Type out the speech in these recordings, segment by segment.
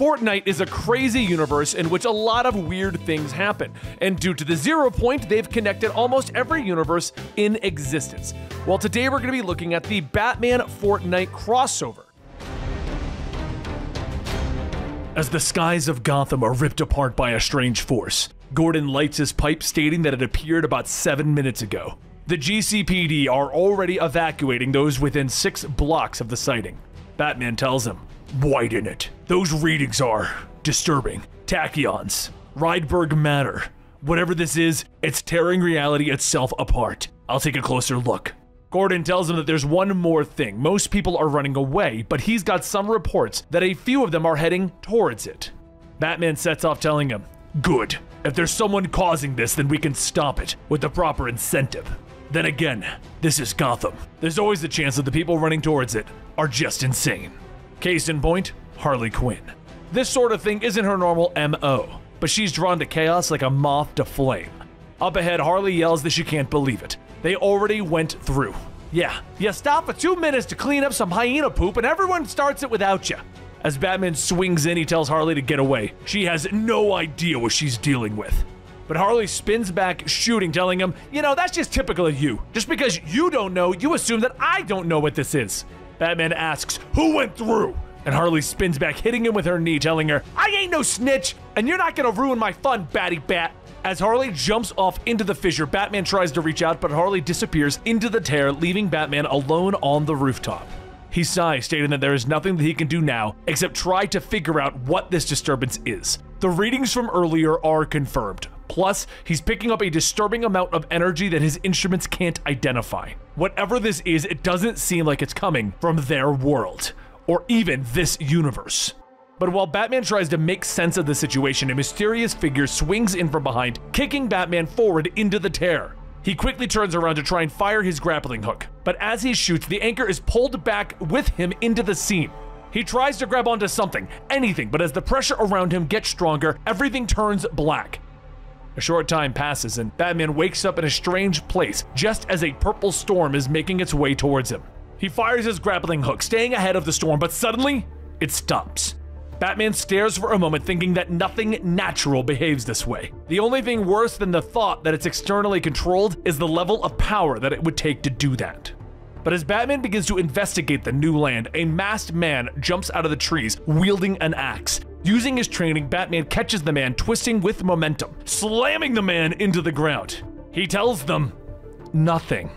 Fortnite is a crazy universe in which a lot of weird things happen, and due to the 0 point, they've connected almost every universe in existence. Well, today we're going to be looking at the Batman Fortnite crossover. As the skies of Gotham are ripped apart by a strange force, Gordon lights his pipe stating that it appeared about 7 minutes ago. The GCPD are already evacuating those within 6 blocks of the sighting. Batman tells him, "Widen it. Those readings are disturbing. Tachyons. Rydberg matter. Whatever this is, it's tearing reality itself apart. I'll take a closer look." Gordon tells him that there's one more thing. Most people are running away, but he's got some reports that a few of them are heading towards it. Batman sets off telling him, "Good. If there's someone causing this, then we can stop it with the proper incentive. Then again, this is Gotham. There's always the chance that the people running towards it are just insane." Case in point, Harley Quinn. This sort of thing isn't her normal MO, but she's drawn to chaos like a moth to flame. Up ahead, Harley yells that she can't believe it. They already went through. Yeah, you stop for 2 minutes to clean up some hyena poop and everyone starts it without you. As Batman swings in, he tells Harley to get away. She has no idea what she's dealing with. But Harley spins back, shooting, telling him, "You know, that's just typical of you. Just because you don't know, you assume that I don't know what this is." Batman asks, "Who went through?" And Harley spins back, hitting him with her knee, telling her, "I ain't no snitch, and you're not gonna ruin my fun, Batty Bat." As Harley jumps off into the fissure, Batman tries to reach out, but Harley disappears into the tear, leaving Batman alone on the rooftop. He sighs, stating that there is nothing that he can do now except try to figure out what this disturbance is. The readings from earlier are confirmed. Plus, he's picking up a disturbing amount of energy that his instruments can't identify. Whatever this is, it doesn't seem like it's coming from their world, or even this universe. But while Batman tries to make sense of the situation, a mysterious figure swings in from behind, kicking Batman forward into the tear. He quickly turns around to try and fire his grappling hook, but as he shoots, the anchor is pulled back with him into the scene. He tries to grab onto something, anything, but as the pressure around him gets stronger, everything turns black. A short time passes and Batman wakes up in a strange place just as a purple storm is making its way towards him. He fires his grappling hook, staying ahead of the storm, but suddenly, it stops. Batman stares for a moment, thinking that nothing natural behaves this way. The only thing worse than the thought that it's externally controlled is the level of power that it would take to do that. But as Batman begins to investigate the new land, a masked man jumps out of the trees, wielding an axe. Using his training, Batman catches the man, twisting with momentum, slamming the man into the ground. He tells them nothing.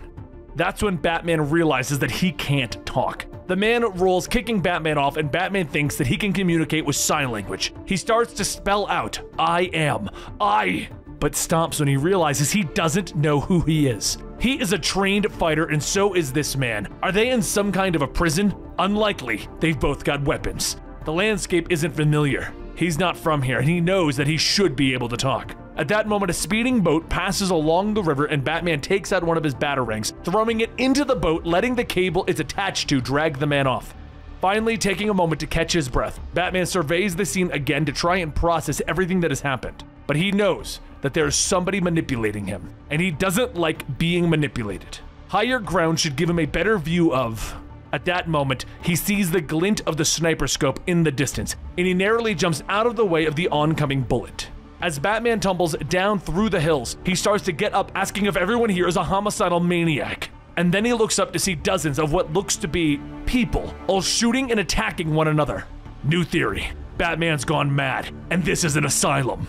That's when Batman realizes that he can't talk. The man rolls, kicking Batman off, and Batman thinks that he can communicate with sign language. He starts to spell out, "I am, I," but stops when he realizes he doesn't know who he is. He is a trained fighter, and so is this man. Are they in some kind of a prison? Unlikely. They've both got weapons. The landscape isn't familiar. He's not from here, and he knows that he should be able to talk. At that moment, a speeding boat passes along the river, and Batman takes out one of his batarangs, throwing it into the boat, letting the cable it's attached to drag the man off. Finally, taking a moment to catch his breath, Batman surveys the scene again to try and process everything that has happened. But he knows that there is somebody manipulating him, and he doesn't like being manipulated. Higher ground should give him a better view of... At that moment, he sees the glint of the sniper scope in the distance, and he narrowly jumps out of the way of the oncoming bullet. As Batman tumbles down through the hills, he starts to get up, asking if everyone here is a homicidal maniac. And then he looks up to see dozens of what looks to be people, all shooting and attacking one another. New theory: Batman's gone mad, and this is an asylum.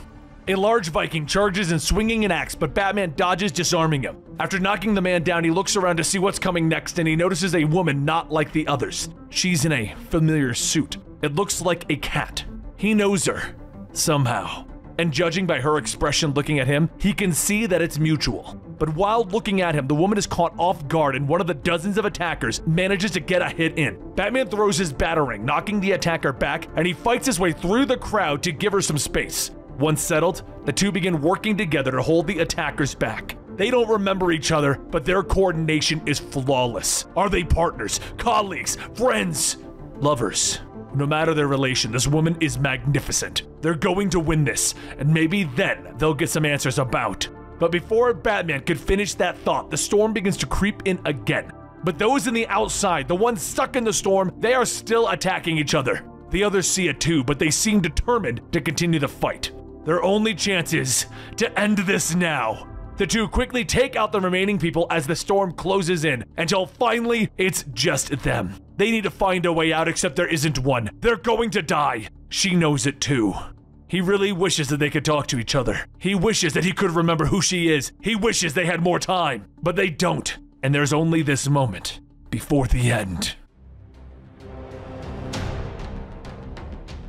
A large Viking charges and swinging an axe, but Batman dodges, disarming him. After knocking the man down, he looks around to see what's coming next, and he notices a woman not like the others. She's in a familiar suit. It looks like a cat. He knows her, somehow. And judging by her expression looking at him, he can see that it's mutual. But while looking at him, the woman is caught off guard, and one of the dozens of attackers manages to get a hit in. Batman throws his batarang, knocking the attacker back, and he fights his way through the crowd to give her some space. Once settled, the two begin working together to hold the attackers back. They don't remember each other, but their coordination is flawless. Are they partners, colleagues, friends, lovers? No matter their relation, this woman is magnificent. They're going to win this, and maybe then they'll get some answers about. But before Batman could finish that thought, the storm begins to creep in again. But those in the outside, the ones stuck in the storm, they are still attacking each other. The others see it too, but they seem determined to continue the fight. Their only chance is to end this now. The two quickly take out the remaining people as the storm closes in, until finally it's just them. They need to find a way out, except there isn't one. They're going to die. She knows it too. He really wishes that they could talk to each other. He wishes that he could remember who she is. He wishes they had more time, but they don't. And there's only this moment before the end.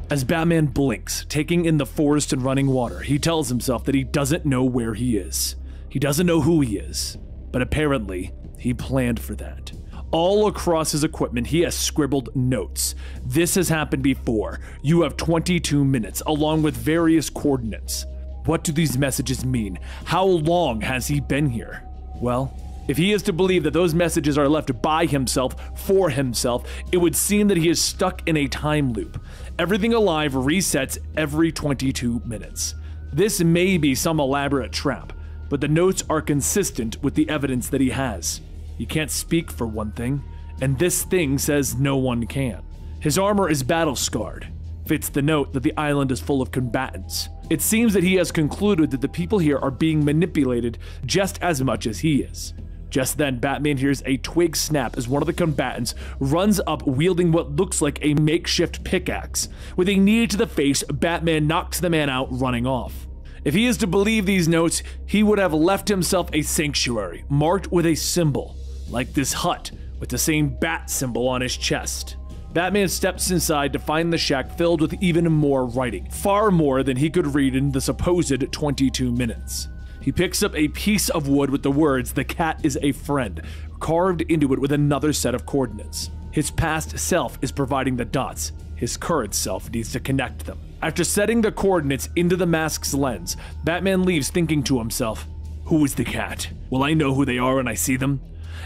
As Batman blinks, taking in the forest and running water, he tells himself that he doesn't know where he is. He doesn't know who he is, but apparently he planned for that. All across his equipment, he has scribbled notes. This has happened before. You have 22 minutes, along with various coordinates. What do these messages mean? How long has he been here? Well, if he is to believe that those messages are left by himself, for himself, it would seem that he is stuck in a time loop. Everything alive resets every 22 minutes. This may be some elaborate trap, but the notes are consistent with the evidence that he has. He can't speak, for one thing, and this thing says no one can. His armor is battle-scarred. Fits the note that the island is full of combatants. It seems that he has concluded that the people here are being manipulated just as much as he is. Just then, Batman hears a twig snap as one of the combatants runs up wielding what looks like a makeshift pickaxe. With a knee to the face, Batman knocks the man out, running off. If he is to believe these notes, he would have left himself a sanctuary, marked with a symbol, like this hut, with the same bat symbol on his chest. Batman steps inside to find the shack filled with even more writing, far more than he could read in the supposed 22 minutes. He picks up a piece of wood with the words, "The cat is a friend," carved into it with another set of coordinates. His past self is providing the dots. His current self needs to connect them. After setting the coordinates into the mask's lens, Batman leaves thinking to himself, who is the cat? Will I know who they are when I see them?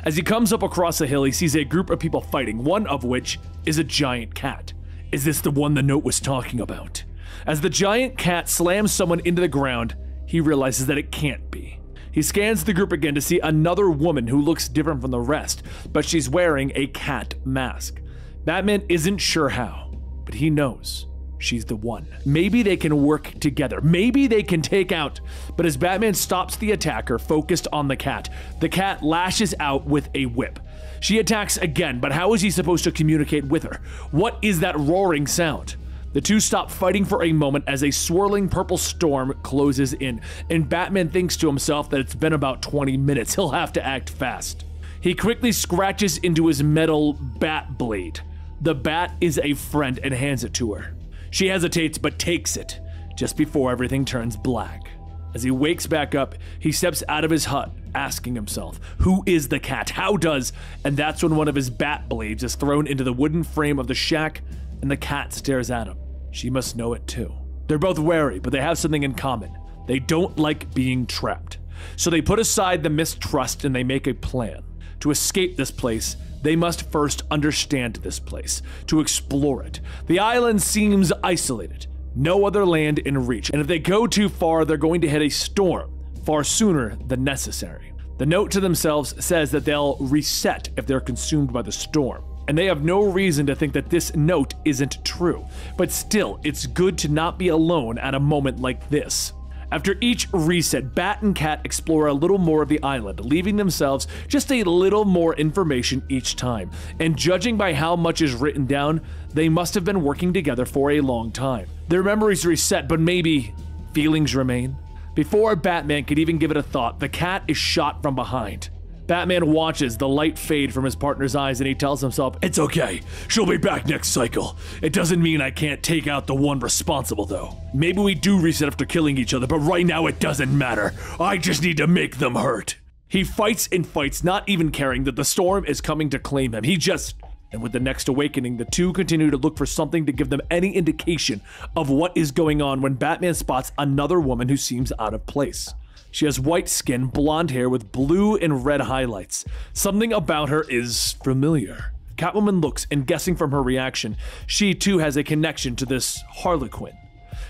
As he comes up across a hill, he sees a group of people fighting, one of which is a giant cat. Is this the one the note was talking about? As the giant cat slams someone into the ground, he realizes that it can't be. He scans the group again to see another woman who looks different from the rest, but she's wearing a cat mask. Batman isn't sure how, but he knows she's the one. Maybe they can work together. Maybe they can take out. But as Batman stops the attacker focused on the cat lashes out with a whip. She attacks again, but how is he supposed to communicate with her? What is that roaring sound? The two stop fighting for a moment as a swirling purple storm closes in, and Batman thinks to himself that it's been about 20 minutes. He'll have to act fast. He quickly scratches into his metal bat blade. The bat is a friend and hands it to her. She hesitates but takes it, just before everything turns black. As he wakes back up, he steps out of his hut, asking himself, who is the cat? How does? And that's when one of his bat blades is thrown into the wooden frame of the shack, and the cat stares at him. She must know it too. They're both wary, but they have something in common. They don't like being trapped. So they put aside the mistrust and they make a plan. To escape this place, they must first understand this place, to explore it. The island seems isolated, no other land in reach, and if they go too far, they're going to hit a storm, far sooner than necessary. The note to themselves says that they'll reset if they're consumed by the storm, and they have no reason to think that this note isn't true. But still, it's good to not be alone at a moment like this. After each reset, Bat and Cat explore a little more of the island, leaving themselves just a little more information each time. And judging by how much is written down, they must have been working together for a long time. Their memories reset, but maybe feelings remain? Before Batman could even give it a thought, the cat is shot from behind. Batman watches the light fade from his partner's eyes and he tells himself, it's okay, she'll be back next cycle. It doesn't mean I can't take out the one responsible though. Maybe we do reset after killing each other, but right now it doesn't matter. I just need to make them hurt. He fights and fights, not even caring that the storm is coming to claim him. And with the next awakening, the two continue to look for something to give them any indication of what is going on when Batman spots another woman who seems out of place. She has white skin, blonde hair with blue and red highlights. Something about her is familiar. Catwoman looks, and guessing from her reaction, she too has a connection to this Harlequin.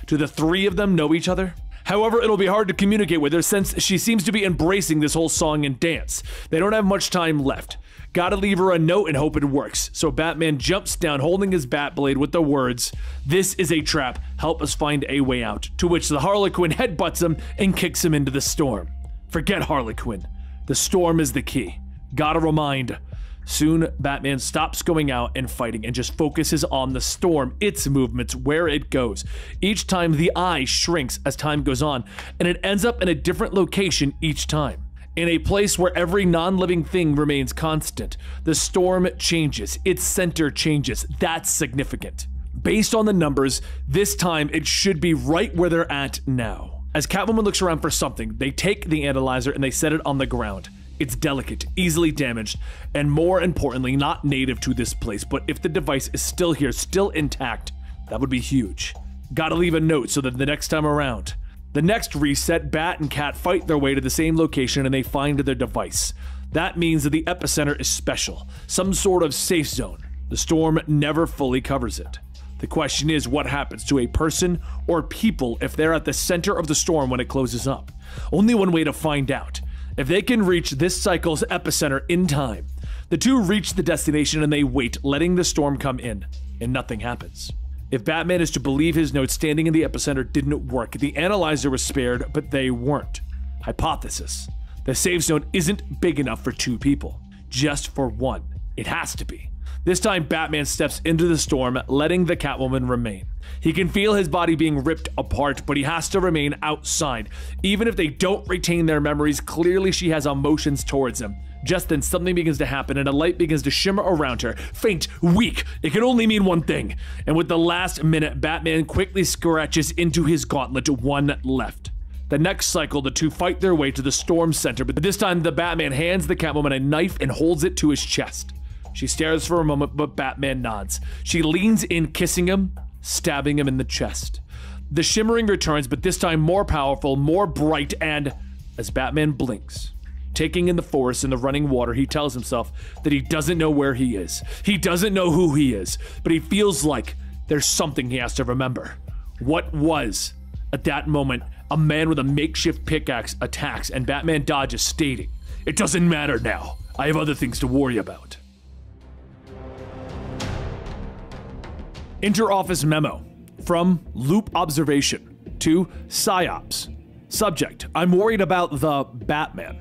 Do the three of them know each other? However, it'll be hard to communicate with her since she seems to be embracing this whole song and dance. They don't have much time left. Gotta leave her a note and hope it works. So Batman jumps down holding his bat blade with the words, "This is a trap, help us find a way out." To which the Harley Quinn headbutts him and kicks him into the storm. Forget Harley Quinn. The storm is the key. Gotta remind. Soon, Batman stops going out and fighting and just focuses on the storm, its movements, where it goes. Each time the eye shrinks as time goes on, and it ends up in a different location each time. In a place where every non-living thing remains constant. The storm changes, its center changes. That's significant. Based on the numbers, this time it should be right where they're at now. As Catwoman looks around for something, they take the analyzer and they set it on the ground. It's delicate, easily damaged, and more importantly, not native to this place. But if the device is still here, still intact, that would be huge. Gotta leave a note so that the next time around. The next reset, Bat and Cat fight their way to the same location and they find their device. That means that the epicenter is special, some sort of safe zone. The storm never fully covers it. The question is, what happens to a person or people if they're at the center of the storm when it closes up? Only one way to find out. If they can reach this cycle's epicenter in time. The two reach the destination and they wait, letting the storm come in, and nothing happens. If Batman is to believe his note, standing in the epicenter didn't work. The analyzer was spared, but they weren't. Hypothesis. The safe zone isn't big enough for two people. Just for one. It has to be. This time, Batman steps into the storm, letting the Catwoman remain. He can feel his body being ripped apart, but he has to remain outside. Even if they don't retain their memories, clearly she has emotions towards him. Just then, something begins to happen and a light begins to shimmer around her. Faint, weak, it can only mean one thing. And with the last minute, Batman quickly scratches into his gauntlet, one left. The next cycle, the two fight their way to the storm center, but this time the Batman hands the Catwoman a knife and holds it to his chest. She stares for a moment, but Batman nods. She leans in, kissing him, stabbing him in the chest. The shimmering returns, but this time more powerful, more bright, and as Batman blinks, taking in the forest and the running water, he tells himself that he doesn't know where he is. He doesn't know who he is, but he feels like there's something he has to remember. What was, at that moment, a man with a makeshift pickaxe attacks and Batman dodges, stating, "It doesn't matter now. I have other things to worry about." Inter-office memo from Loop Observation to PsyOps. Subject: I'm worried about the Batman.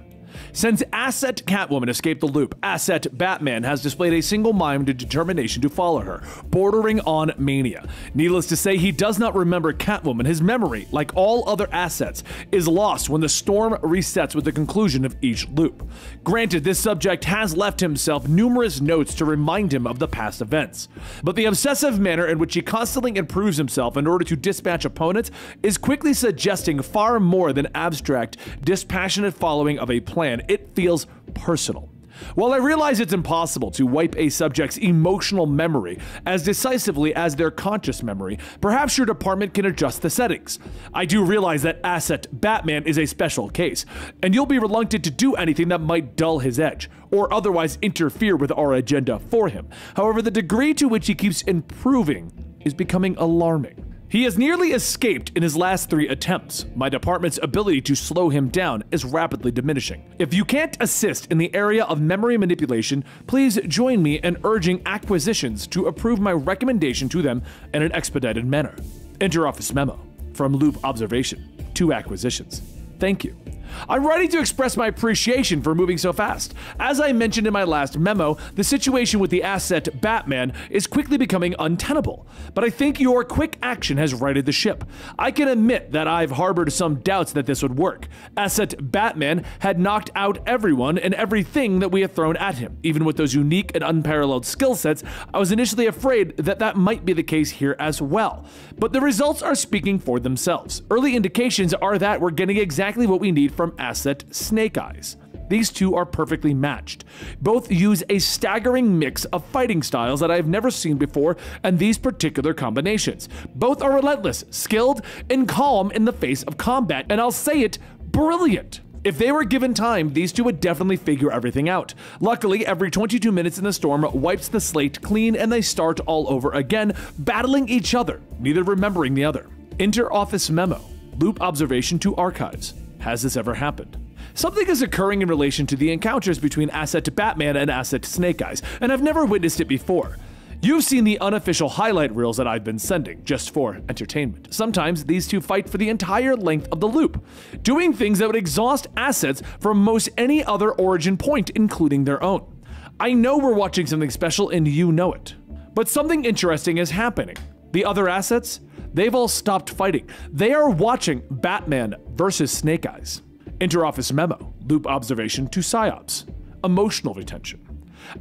Since Asset Catwoman escaped the loop, Asset Batman has displayed a single-minded determination to follow her, bordering on mania. Needless to say, he does not remember Catwoman. His memory, like all other assets, is lost when the storm resets with the conclusion of each loop. Granted, this subject has left himself numerous notes to remind him of the past events, but the obsessive manner in which he constantly improves himself in order to dispatch opponents is quickly suggesting far more than abstract, dispassionate following of a plan. It feels personal. While I realize it's impossible to wipe a subject's emotional memory as decisively as their conscious memory, perhaps your department can adjust the settings. I do realize that Asset Batman is a special case, and you'll be reluctant to do anything that might dull his edge, or otherwise interfere with our agenda for him. However, the degree to which he keeps improving is becoming alarming. He has nearly escaped in his last 3 attempts. My department's ability to slow him down is rapidly diminishing. If you can't assist in the area of memory manipulation, please join me in urging acquisitions to approve my recommendation to them in an expedited manner. Inter-office memo from Loop Observation to acquisitions. Thank you. I'm writing to express my appreciation for moving so fast. As I mentioned in my last memo, the situation with the Asset Batman is quickly becoming untenable, but I think your quick action has righted the ship. I can admit that I've harbored some doubts that this would work. Asset Batman had knocked out everyone and everything that we had thrown at him. Even with those unique and unparalleled skill sets, I was initially afraid that that might be the case here as well. But the results are speaking for themselves. Early indications are that we're getting exactly what we need from Asset Snake Eyes. These two are perfectly matched. Both use a staggering mix of fighting styles that I have never seen before in these particular combinations. Both are relentless, skilled, and calm in the face of combat, and I'll say it, brilliant. If they were given time, these two would definitely figure everything out. Luckily, every 22 minutes in the storm wipes the slate clean and they start all over again, battling each other, neither remembering the other. Inter-office memo Loop observation to archives. Has this ever happened? Something is occurring in relation to the encounters between Asset Batman and Asset Snake Eyes, and I've never witnessed it before. You've seen the unofficial highlight reels that I've been sending, just for entertainment. Sometimes these two fight for the entire length of the loop, doing things that would exhaust assets from most any other origin point, including their own. I know we're watching something special and you know it. But something interesting is happening. The other assets, they've all stopped fighting. They are watching Batman versus Snake Eyes. Interoffice memo, loop observation to PsyOps. Emotional retention.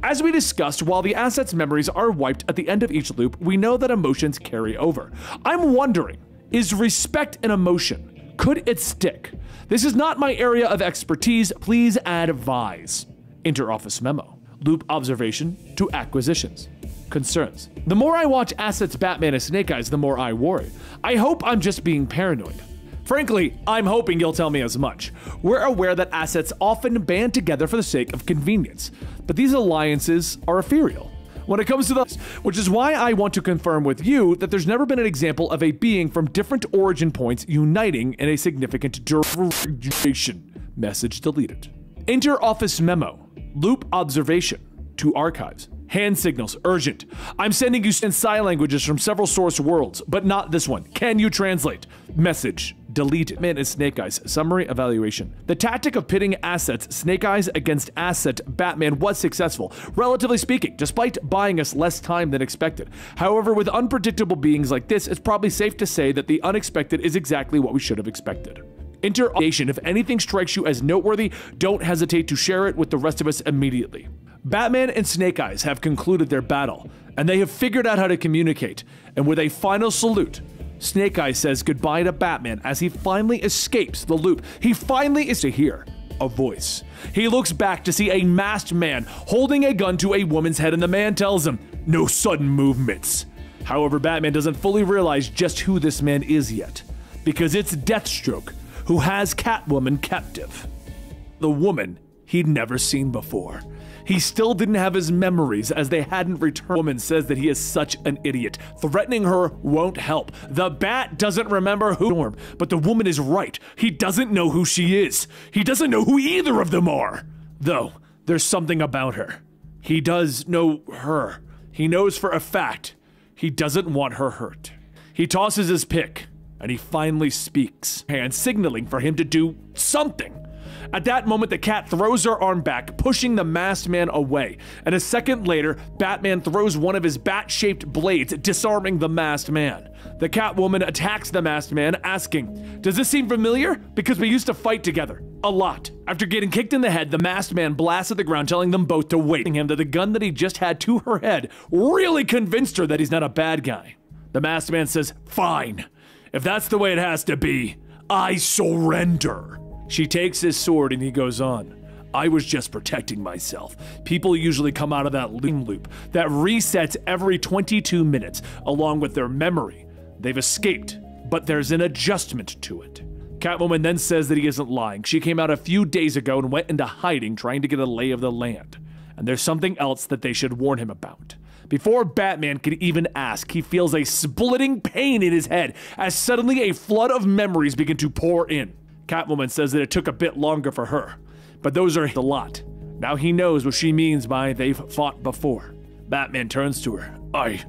As we discussed, while the asset's memories are wiped at the end of each loop, we know that emotions carry over. I'm wondering, is respect an emotion? Could it stick? This is not my area of expertise, please advise. Interoffice memo, loop observation to acquisitions. Concerns. The more I watch Assets Batman and Snake Eyes, the more I worry. I hope I'm just being paranoid. Frankly, I'm hoping you'll tell me as much. We're aware that assets often band together for the sake of convenience, but these alliances are ethereal when it comes to those, which is why I want to confirm with you that there's never been an example of a being from different origin points uniting in a significant duration. Message deleted. Interoffice memo, loop observation to archives. Hand signals, urgent. I'm sending you in sign languages from several source worlds, but not this one. Can you translate? Message, deleted. Man and Snake Eyes, summary evaluation. The tactic of pitting assets Snake Eyes against asset Batman was successful, relatively speaking, despite buying us less time than expected. However, with unpredictable beings like this, it's probably safe to say that the unexpected is exactly what we should have expected. Interrogation, if anything strikes you as noteworthy, don't hesitate to share it with the rest of us immediately. Batman and Snake Eyes have concluded their battle, and they have figured out how to communicate, and with a final salute, Snake Eyes says goodbye to Batman as he finally escapes the loop. He finally is to hear a voice. He looks back to see a masked man holding a gun to a woman's head, and the man tells him, "No sudden movements." However, Batman doesn't fully realize just who this man is yet, because it's Deathstroke, who has Catwoman captive. The woman he'd never seen before. He still didn't have his memories as they hadn't returned. The woman says that he is such an idiot. Threatening her won't help. The Bat doesn't remember who Norm, but the woman is right. He doesn't know who she is. He doesn't know who either of them are. Though, there's something about her. He does know her. He knows for a fact he doesn't want her hurt. He tosses his pick, and he finally speaks, hand signaling for him to do something. At that moment, the cat throws her arm back, pushing the masked man away. And a second later, Batman throws one of his bat-shaped blades, disarming the masked man. The Catwoman attacks the masked man, asking, "Does this seem familiar? Because we used to fight together. A lot." After getting kicked in the head, the masked man blasts at the ground, telling them both to wait. Him that the gun that he just had to her head really convinced her that he's not a bad guy. The masked man says, "Fine. If that's the way it has to be, I surrender." She takes his sword and he goes on. "I was just protecting myself. People usually come out of that loop that resets every 22 minutes, along with their memory. They've escaped, but there's an adjustment to it." Catwoman then says that he isn't lying. She came out a few days ago and went into hiding, trying to get a lay of the land. And there's something else that they should warn him about. Before Batman can even ask, he feels a splitting pain in his head as suddenly a flood of memories begin to pour in. Catwoman says that it took a bit longer for her, but those are a lot. Now he knows what she means by "they've fought before." Batman turns to her. I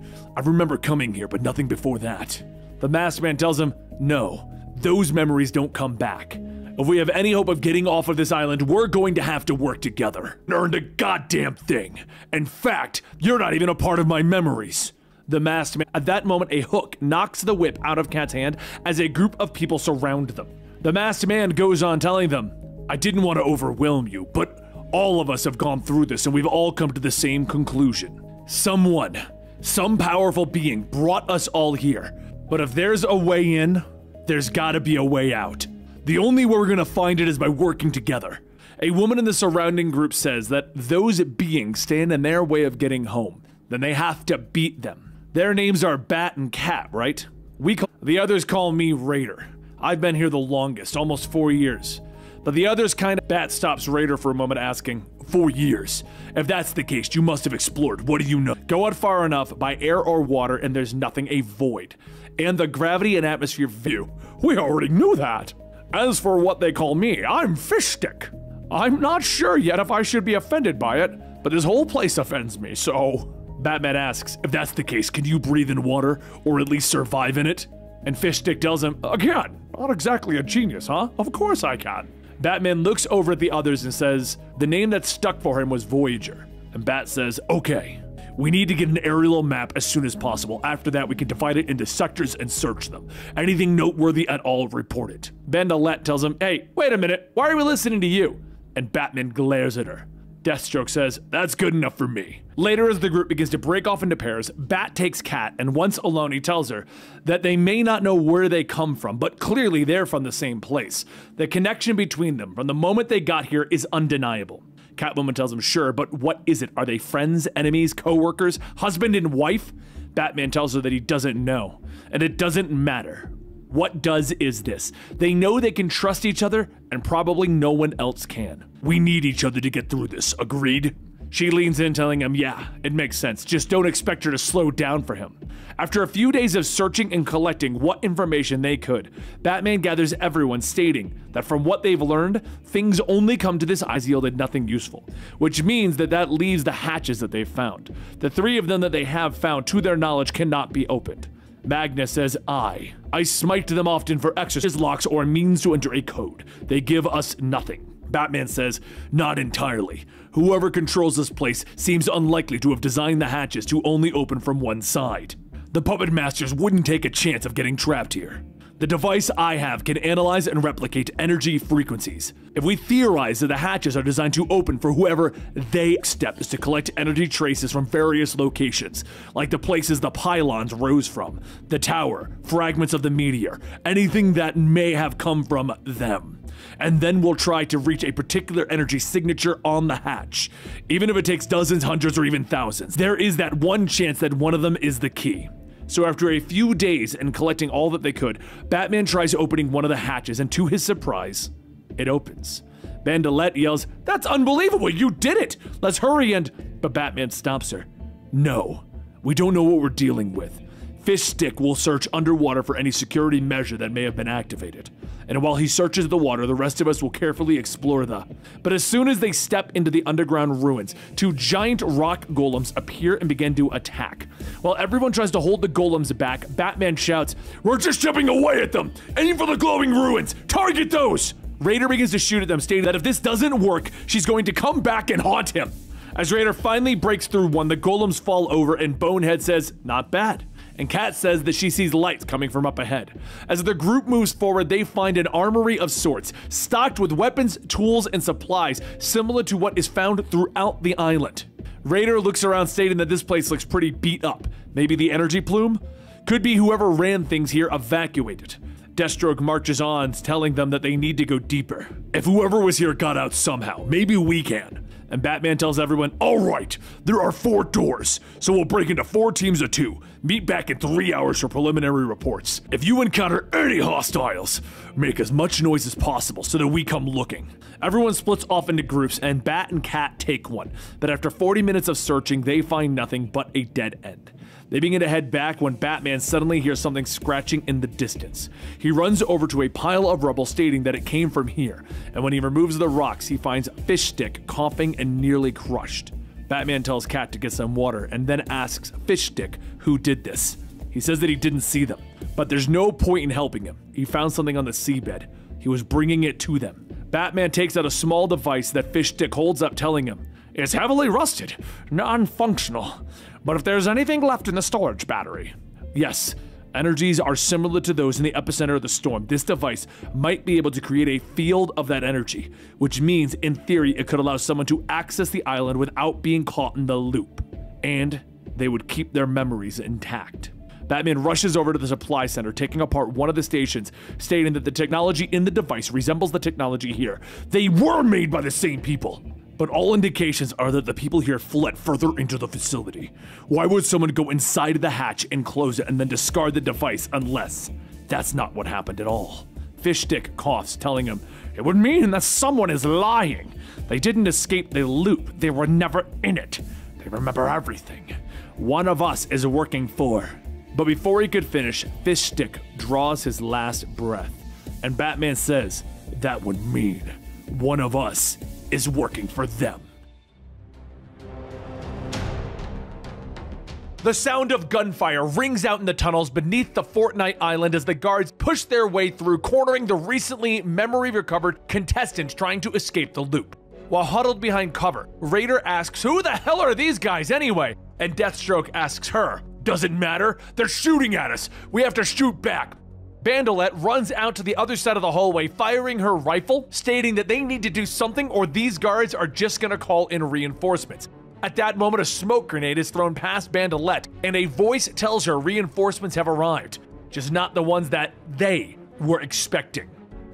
remember coming here, but nothing before that." The masked man tells him, "No, those memories don't come back. If we have any hope of getting off of this island, we're going to have to work together. Earn a goddamn thing. In fact, you're not even a part of my memories." The masked man, at that moment, a hook knocks the whip out of Cat's hand as a group of people surround them. The masked man goes on telling them, "I didn't want to overwhelm you, but all of us have gone through this and we've all come to the same conclusion. Some powerful being brought us all here. But if there's a way in, there's gotta be a way out. The only way we're gonna find it is by working together." A woman in the surrounding group says that those beings stand in their way of getting home. Then they have to beat them. Their names are Bat and Cat, right? The others call me Raider. I've been here the longest, almost 4 years. But the others kind of... Bat stops Raider for a moment, asking, 4 years. If that's the case, you must have explored. What do you know? Go out far enough by air or water and there's nothing, a void. And the gravity and atmosphere view. We already knew that. As for what they call me, I'm Fishstick. I'm not sure yet if I should be offended by it, but this whole place offends me, so... Batman asks, if that's the case, can you breathe in water, or at least survive in it? And Fishstick tells him, again, not exactly a genius, huh? Of course I can. Batman looks over at the others and says, the name that stuck for him was Voyager. And Bat says, okay, we need to get an aerial map as soon as possible. After that, we can divide it into sectors and search them. Anything noteworthy at all, report it. Ben-de-Let tells him, hey, wait a minute, why are we listening to you? And Batman glares at her. Deathstroke says, that's good enough for me. Later, as the group begins to break off into pairs, Bat takes Cat, and once alone, he tells her that they may not know where they come from, but clearly they're from the same place. The connection between them from the moment they got here is undeniable. Catwoman tells him, sure, but what is it? Are they friends, enemies, co-workers, husband and wife? Batman tells her that he doesn't know, and it doesn't matter. What does is this. They know they can trust each other, and probably no one else can. We need each other to get through this, agreed? She leans in, telling him, yeah, it makes sense. Just don't expect her to slow down for him. After a few days of searching and collecting what information they could, Batman gathers everyone, stating that from what they've learned, things only come to this eyes yielded nothing useful, which means that leaves the hatches that they've found. The 3 of them that they have found, to their knowledge, cannot be opened. Magnus says, I smite them often for exorcist locks or means to enter a code. They give us nothing. Batman says, not entirely. Whoever controls this place seems unlikely to have designed the hatches to only open from one side. The puppet masters wouldn't take a chance of getting trapped here. The device I have can analyze and replicate energy frequencies. If we theorize that the hatches are designed to open for whoever they step is to collect energy traces from various locations, like the places the pylons rose from, the tower, fragments of the meteor, anything that may have come from them. And then we'll try to reach a particular energy signature on the hatch. Even if it takes dozens, hundreds, or even thousands, there is that one chance that one of them is the key. So after a few days and collecting all that they could, Batman tries opening one of the hatches, and to his surprise, it opens. Ben-de-Let yells, that's unbelievable, you did it! Let's hurry and... But Batman stops her. No, we don't know what we're dealing with. Fishstick will search underwater for any security measure that may have been activated. And while he searches the water, the rest of us will carefully explore the... But as soon as they step into the underground ruins, 2 giant rock golems appear and begin to attack. While everyone tries to hold the golems back, Batman shouts, we're just chipping away at them! Aim for the glowing ruins! Target those! Raider begins to shoot at them, stating that if this doesn't work, she's going to come back and haunt him. As Raider finally breaks through one, the golems fall over and Bonehead says, not bad. And Cat says that she sees lights coming from up ahead. As the group moves forward, they find an armory of sorts, stocked with weapons, tools, and supplies similar to what is found throughout the island. Raider looks around, stating that this place looks pretty beat up. Maybe the energy plume? Could be whoever ran things here evacuated. Deathstroke marches on, telling them that they need to go deeper. If whoever was here got out somehow, maybe we can. And Batman tells everyone, all right, there are 4 doors, so we'll break into 4 teams of 2. Meet back in 3 hours for preliminary reports. If you encounter any hostiles, make as much noise as possible so that we come looking. Everyone splits off into groups, and Bat and Cat take one, but after 40 minutes of searching, they find nothing but a dead end. They begin to head back when Batman suddenly hears something scratching in the distance. He runs over to a pile of rubble, stating that it came from here, and when he removes the rocks, he finds Fishstick coughing and nearly crushed. Batman tells Cat to get some water and then asks Fishstick who did this. He says that he didn't see them, but there's no point in helping him. He found something on the seabed. He was bringing it to them. Batman takes out a small device that Fishstick holds up, telling him, it's heavily rusted, non-functional, but if there's anything left in the storage battery. Yes, energies are similar to those in the epicenter of the storm. This device might be able to create a field of that energy, which means, in theory, it could allow someone to access the island without being caught in the loop. And they would keep their memories intact. Batman rushes over to the supply center, taking apart one of the stations, stating that the technology in the device resembles the technology here. They were made by the same people. But all indications are that the people here fled further into the facility. Why would someone go inside of the hatch and close it and then discard the device unless that's not what happened at all? Fishstick coughs, telling him, "It would mean that someone is lying. They didn't escape the loop. They were never in it. They remember everything. One of us is working for." But before he could finish, Fishstick draws his last breath, and Batman says, "That would mean one of us is working for them." The sound of gunfire rings out in the tunnels beneath the Fortnite Island as the guards push their way through, cornering the recently memory-recovered contestant trying to escape the loop. While huddled behind cover, Raider asks, "Who the hell are these guys anyway?" And Deathstroke asks her, "Doesn't matter. They're shooting at us. We have to shoot back." Bandolette runs out to the other side of the hallway, firing her rifle, stating that they need to do something or these guards are just gonna call in reinforcements. At that moment, a smoke grenade is thrown past Bandolette, and a voice tells her reinforcements have arrived, just not the ones that they were expecting.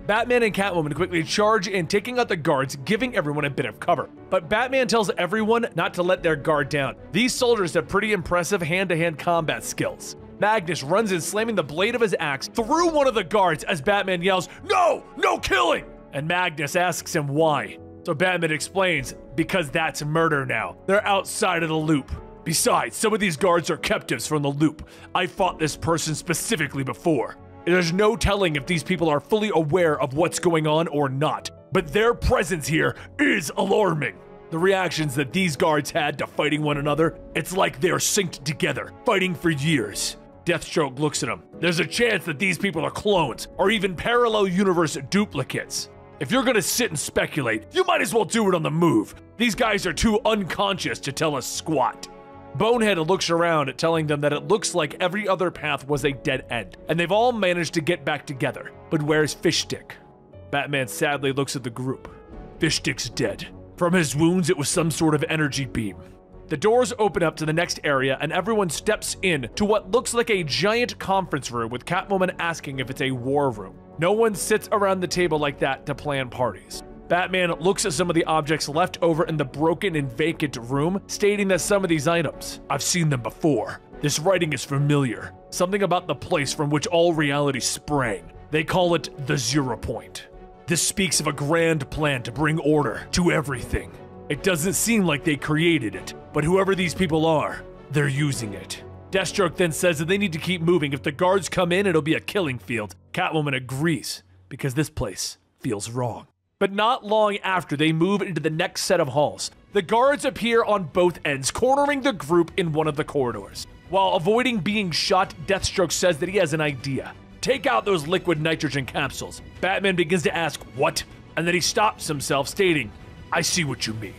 Batman and Catwoman quickly charge in, taking out the guards, giving everyone a bit of cover. But Batman tells everyone not to let their guard down. These soldiers have pretty impressive hand-to-hand combat skills. Magnus runs in, slamming the blade of his axe through one of the guards as Batman yells, "No! No killing!" And Magnus asks him why. So Batman explains, because that's murder now. They're outside of the loop. Besides, some of these guards are captives from the loop. I fought this person specifically before. There's no telling if these people are fully aware of what's going on or not, but their presence here is alarming. The reactions that these guards had to fighting one another, it's like they're synced together, fighting for years. Deathstroke looks at him. There's a chance that these people are clones, or even parallel universe duplicates. If you're gonna sit and speculate, you might as well do it on the move. These guys are too unconscious to tell us squat. Bonehead looks around, telling them that it looks like every other path was a dead end, and they've all managed to get back together. But where's Fishstick? Batman sadly looks at the group. Fishstick's dead. From his wounds, it was some sort of energy beam. The doors open up to the next area, and everyone steps in to what looks like a giant conference room, with Catwoman asking if it's a war room. No one sits around the table like that to plan parties. Batman looks at some of the objects left over in the broken and vacant room, stating that some of these items, I've seen them before. This writing is familiar. Something about the place from which all reality sprang. They call it the 0 Point. This speaks of a grand plan to bring order to everything. It doesn't seem like they created it, but whoever these people are, they're using it. Deathstroke then says that they need to keep moving. If the guards come in, it'll be a killing field. Catwoman agrees, because this place feels wrong. But not long after they move into the next set of halls, the guards appear on both ends, cornering the group in one of the corridors. While avoiding being shot, Deathstroke says that he has an idea. Take out those liquid nitrogen capsules. Batman begins to ask, what? And then he stops himself, stating, I see what you mean.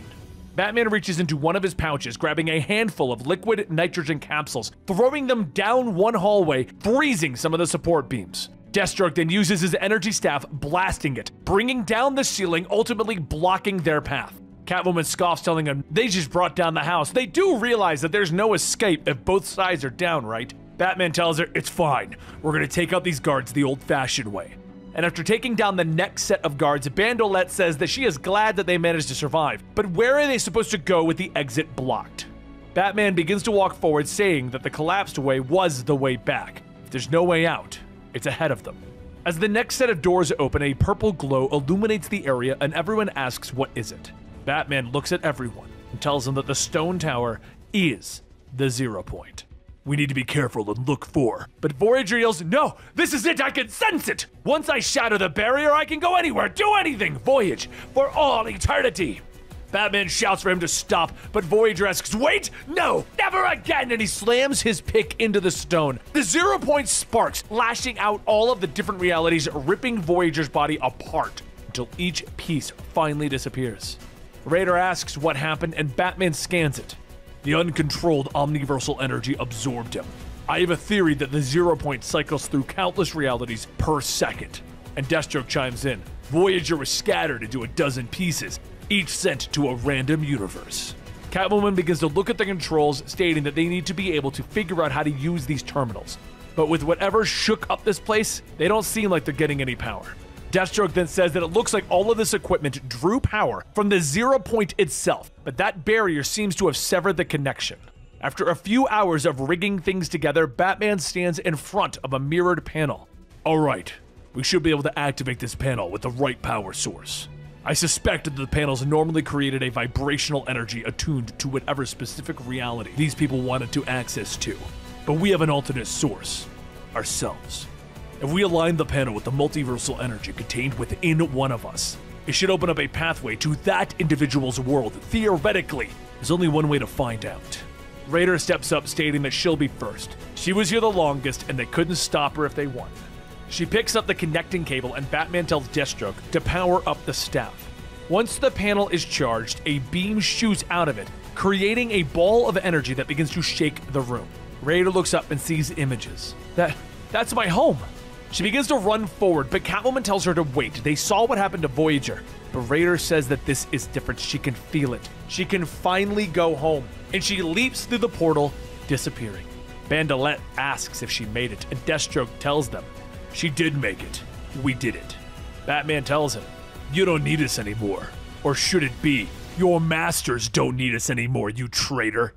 Batman reaches into one of his pouches, grabbing a handful of liquid nitrogen capsules, throwing them down one hallway, freezing some of the support beams. Deathstroke then uses his energy staff, blasting it, bringing down the ceiling, ultimately blocking their path. Catwoman scoffs, telling him, they just brought down the house. They do realize that there's no escape if both sides are down, right? Batman tells her, it's fine. We're gonna take out these guards the old-fashioned way. And after taking down the next set of guards, Bandolette says that she is glad that they managed to survive, but where are they supposed to go with the exit blocked? Batman begins to walk forward, saying that the collapsed way was the way back. If there's no way out, it's ahead of them. As the next set of doors open, a purple glow illuminates the area, and everyone asks, what is it? Batman looks at everyone and tells them that the stone tower is the 0 Point. We need to be careful and look for. But Voyager yells, no, this is it, I can sense it! Once I shatter the barrier, I can go anywhere, do anything! Voyage, for all eternity! Batman shouts for him to stop, but Voyager asks, wait, no, never again! And he slams his pick into the stone. The 0 Point sparks, lashing out all of the different realities, ripping Voyager's body apart until each piece finally disappears. Raider asks what happened, and Batman scans it. The uncontrolled omniversal energy absorbed him. I have a theory that the 0 Point cycles through countless realities per second. And Deathstroke chimes in. Voyager was scattered into a dozen pieces, each sent to a random universe. Catwoman begins to look at the controls, stating that they need to be able to figure out how to use these terminals. But with whatever shook up this place, they don't seem like they're getting any power. Deathstroke then says that it looks like all of this equipment drew power from the 0 Point itself, but that barrier seems to have severed the connection. After a few hours of rigging things together, Batman stands in front of a mirrored panel. Alright, We should be able to activate this panel with the right power source. I suspect that the panels normally created a vibrational energy attuned to whatever specific reality these people wanted to access to. But we have an alternate source. Ourselves. If we align the panel with the multiversal energy contained within one of us, it should open up a pathway to that individual's world. Theoretically, there's only one way to find out. Raider steps up, stating that she'll be first. She was here the longest, and they couldn't stop her if they wanted. She picks up the connecting cable, and Batman tells Deathstroke to power up the staff. Once the panel is charged, a beam shoots out of it, creating a ball of energy that begins to shake the room. Raider looks up and sees images. That's my home. She begins to run forward, but Catwoman tells her to wait. They saw what happened to Voyager. But Raider says that this is different. She can feel it. She can finally go home. And she leaps through the portal, disappearing. Bandolette asks if she made it, and Deathstroke tells them, she did make it. We did it. Batman tells him, you don't need us anymore. Or should it be, your masters don't need us anymore, you traitor.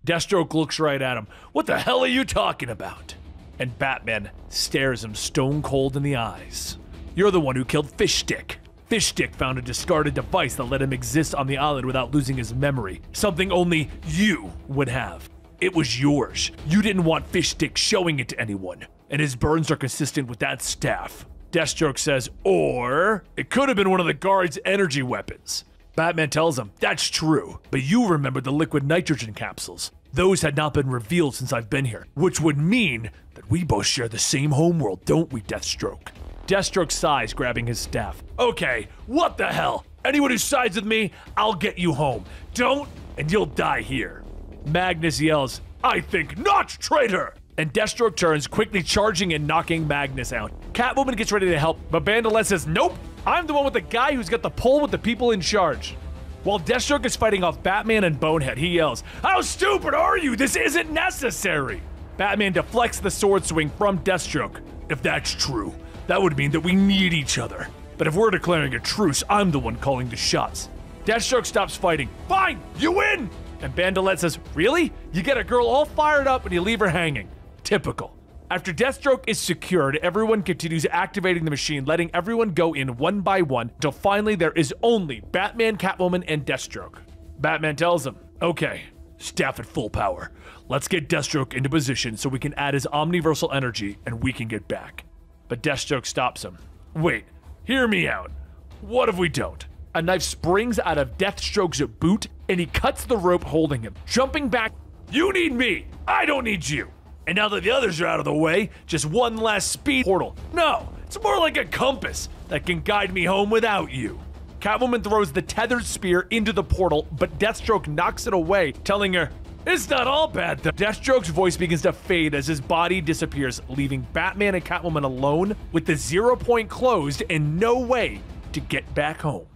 Deathstroke looks right at him. What the hell are you talking about? And Batman stares him stone cold in the eyes. You're the one who killed Fishstick. Fishstick found a discarded device that let him exist on the island without losing his memory. Something only you would have. It was yours. You didn't want Fishstick showing it to anyone. And his burns are consistent with that staff. Deathstroke says, or it could have been one of the guard's energy weapons. Batman tells him, that's true, but you remember the liquid nitrogen capsules. Those had not been revealed since I've been here, which would mean that we both share the same homeworld, don't we, Deathstroke? Deathstroke sighs, grabbing his staff. Okay, what the hell? Anyone who sides with me, I'll get you home. Don't, and you'll die here. Magnus yells, I think not, traitor! And Deathstroke turns, quickly charging and knocking Magnus out. Catwoman gets ready to help, but Bandolette says, nope, I'm the one with the guy who's got the pull with the people in charge. While Deathstroke is fighting off Batman and Bonehead, he yells, how stupid are you? This isn't necessary! Batman deflects the sword swing from Deathstroke. If that's true, that would mean that we need each other. But if we're declaring a truce, I'm the one calling the shots. Deathstroke stops fighting. Fine, you win! And Bandolette says, really? You get a girl all fired up and you leave her hanging. Typical. After Deathstroke is secured, everyone continues activating the machine, letting everyone go in one by one, till finally there is only Batman, Catwoman, and Deathstroke. Batman tells them, okay, staff at full power. Let's get Deathstroke into position so we can add his omniversal energy and we can get back. But Deathstroke stops him. Wait, hear me out. What if we don't? A knife springs out of Deathstroke's boot and he cuts the rope holding him. Jumping back, you need me, I don't need you. And now that the others are out of the way, just one last speed portal. No, it's more like a compass that can guide me home without you. Catwoman throws the tethered spear into the portal, but Deathstroke knocks it away, telling her, it's not all bad though. Deathstroke's voice begins to fade as his body disappears, leaving Batman and Catwoman alone with the 0 point closed and no way to get back home.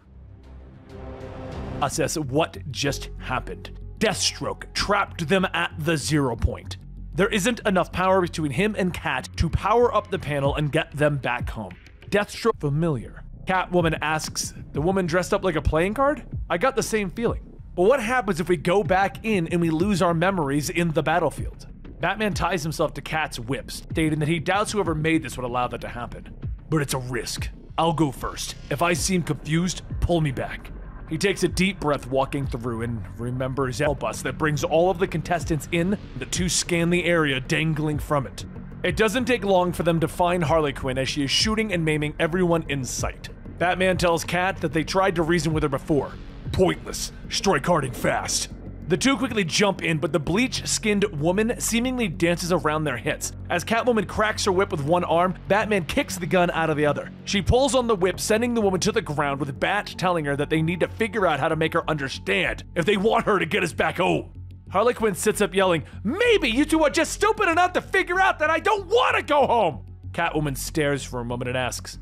Assess what just happened. Deathstroke trapped them at the 0 point. There isn't enough power between him and Cat to power up the panel and get them back home. Deathstroke familiar. Catwoman asks, the woman dressed up like a playing card? I got the same feeling. But what happens if we go back in and we lose our memories in the battlefield? Batman ties himself to Cat's whip, stating that he doubts whoever made this would allow that to happen. But it's a risk. I'll go first. If I seem confused, pull me back. He takes a deep breath walking through and remembers a bus that brings all of the contestants in to scan the area dangling from it. It doesn't take long for them to find Harley Quinn as she is shooting and maiming everyone in sight. Batman tells Cat that they tried to reason with her before. Pointless. Strike hard and fast. The two quickly jump in, but the bleach-skinned woman seemingly dances around their hits. As Catwoman cracks her whip with one arm, Batman kicks the gun out of the other. She pulls on the whip, sending the woman to the ground, with Bat telling her that they need to figure out how to make her understand if they want her to get us back home. Harley Quinn sits up yelling, maybe you two are just stupid enough to figure out that I don't want to go home! Catwoman stares for a moment and asks,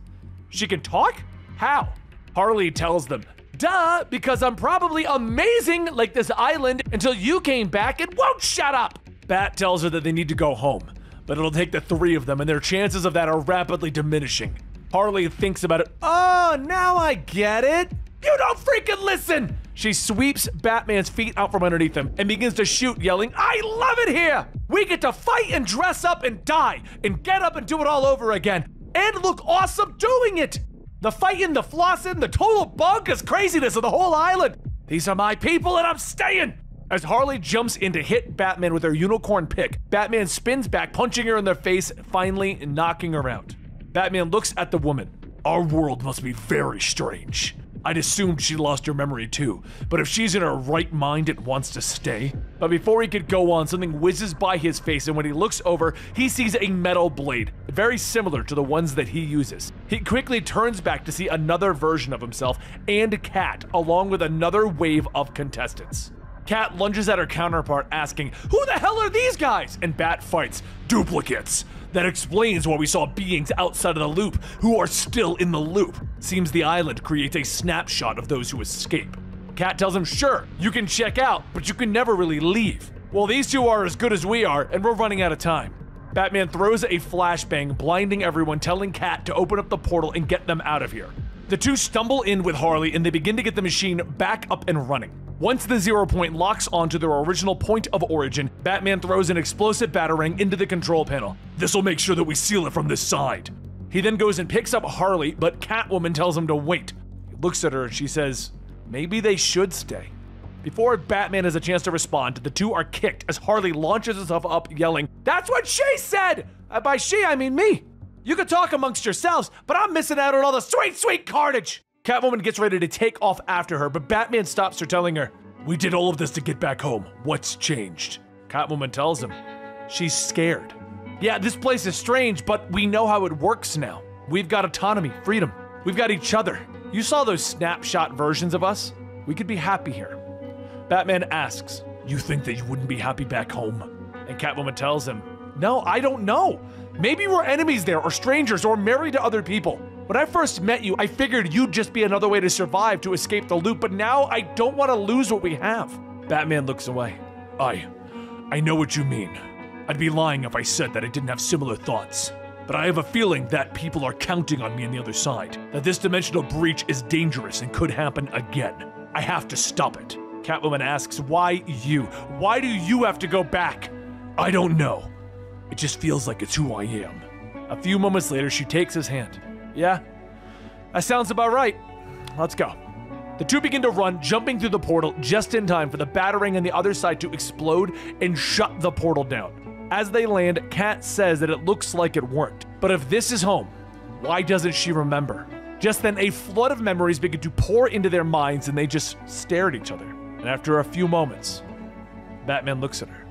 she can talk? How? Harley tells them, duh, because I'm probably amazing like this island until you came back and won't shut up! Bat tells her that they need to go home, but it'll take the three of them and their chances of that are rapidly diminishing. Harley thinks about it. Oh, now I get it! You don't freaking listen! She sweeps Batman's feet out from underneath him and begins to shoot, yelling, I love it here! We get to fight and dress up and die and get up and do it all over again. and look awesome doing it. The fighting, the flossing, the total bonkers craziness of the whole island. These are my people and I'm staying. As Harley jumps in to hit Batman with her unicorn pick, Batman spins back, punching her in the face, finally knocking her out. Batman looks at the woman. Our world must be very strange. I'd assumed she lost her memory too, but if she's in her right mind and wants to stay. But before he could go on, something whizzes by his face, and when he looks over, he sees a metal blade, very similar to the ones that he uses. He quickly turns back to see another version of himself and Cat, along with another wave of contestants. Cat lunges at her counterpart, asking, "Who the hell are these guys?" And Bat fights, "Duplicates." That explains why we saw beings outside of the loop who are still in the loop. Seems the island creates a snapshot of those who escape. Cat tells him, "Sure, you can check out, but you can never really leave." Well, these two are as good as we are, and we're running out of time. Batman throws a flashbang, blinding everyone, telling Cat to open up the portal and get them out of here. The two stumble in with Harley and they begin to get the machine back up and running. Once the 0 point locks onto their original point of origin, Batman throws an explosive batarang into the control panel. This'll make sure that we seal it from this side. He then goes and picks up Harley, but Catwoman tells him to wait. He looks at her and she says, maybe they should stay. Before Batman has a chance to respond, the two are kicked as Harley launches herself up, yelling, "That's what she said!" By she, I mean me. You can talk amongst yourselves, but I'm missing out on all the sweet, sweet carnage. Catwoman gets ready to take off after her, but Batman stops her, telling her, "We did all of this to get back home. What's changed?" Catwoman tells him, she's scared. Yeah, this place is strange, but we know how it works now. We've got autonomy, freedom. We've got each other. You saw those snapshot versions of us? We could be happy here. Batman asks, "You think that you wouldn't be happy back home?" And Catwoman tells him, "No, I don't know. Maybe we're enemies there, or strangers, or married to other people. When I first met you, I figured you'd just be another way to survive, to escape the loop, but now I don't want to lose what we have." Batman looks away. I know what you mean. I'd be lying if I said that I didn't have similar thoughts. But I have a feeling that people are counting on me on the other side, that this dimensional breach is dangerous and could happen again. I have to stop it. Catwoman asks, "Why you? Why do you have to go back?" "I don't know. It just feels like it's who I am." A few moments later, she takes his hand. "Yeah, that sounds about right. Let's go." The two begin to run, jumping through the portal just in time for the batarang on the other side to explode and shut the portal down. As they land, Cat says that it looks like it worked. But if this is home, why doesn't she remember? Just then, a flood of memories begin to pour into their minds and they just stare at each other. And after a few moments, Batman looks at her.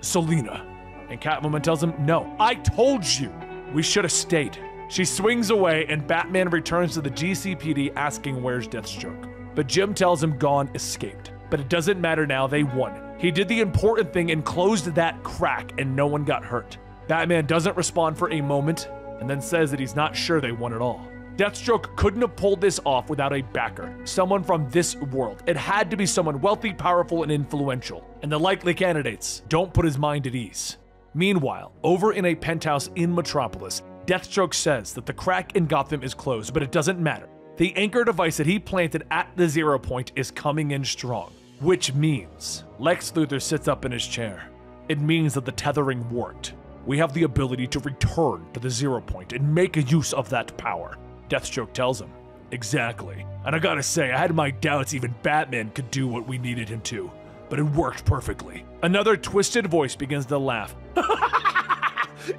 "Selina." And Catwoman tells him, "No, I told you. We should have stayed." She swings away and Batman returns to the GCPD asking where's Deathstroke. But Jim tells him Gone escaped. But it doesn't matter now, they won. He did the important thing and closed that crack and no one got hurt. Batman doesn't respond for a moment and then says that he's not sure they won at all. Deathstroke couldn't have pulled this off without a backer, someone from this world. It had to be someone wealthy, powerful, and influential. And the likely candidates don't put his mind at ease. Meanwhile, over in a penthouse in Metropolis, Deathstroke says that the crack in Gotham is closed, but it doesn't matter. The anchor device that he planted at the 0 point is coming in strong, which means Lex Luthor sits up in his chair. It means that the tethering worked. We have the ability to return to the 0 point and make use of that power. Deathstroke tells him, "Exactly. And I gotta say, I had my doubts even Batman could do what we needed him to, but it worked perfectly." Another twisted voice begins to laugh.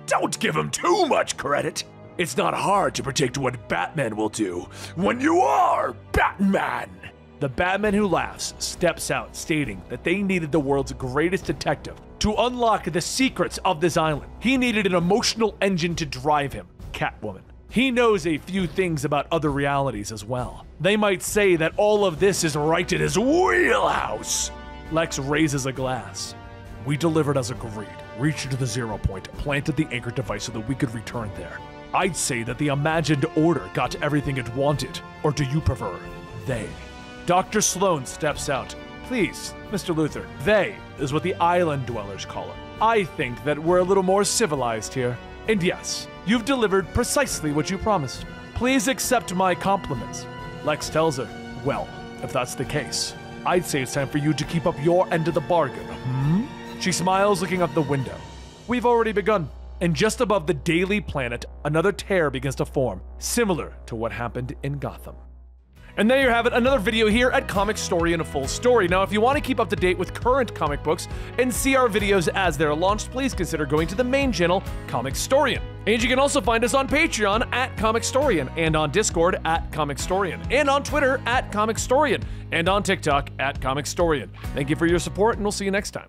"Don't give him too much credit. It's not hard to predict what Batman will do when you are Batman." The Batman who laughs steps out, stating that they needed the world's greatest detective to unlock the secrets of this island. He needed an emotional engine to drive him, Catwoman. He knows a few things about other realities as well. They might say that all of this is right in his wheelhouse. Lex raises a glass. "We delivered as agreed, reached to the 0 point, planted the anchor device so that we could return there. I'd say that the imagined order got everything it wanted, or do you prefer they?" Dr. Sloan steps out. "Please, Mr. Luthor, they is what the island dwellers call it. I think that we're a little more civilized here. And yes, you've delivered precisely what you promised. Please accept my compliments." Lex tells her, "Well, if that's the case, I'd say it's time for you to keep up your end of the bargain, She smiles, looking out the window. "We've already begun. and just above the Daily Planet, another tear begins to form, similar to what happened in Gotham. And there you have it, another video here at Comicstorian Full Story. Now, if you want to keep up to date with current comic books and see our videos as they're launched, please consider going to the main channel, Comicstorian. And you can also find us on Patreon at Comicstorian, and on Discord at Comicstorian, and on Twitter at Comicstorian, and on TikTok at Comicstorian. Thank you for your support, and we'll see you next time.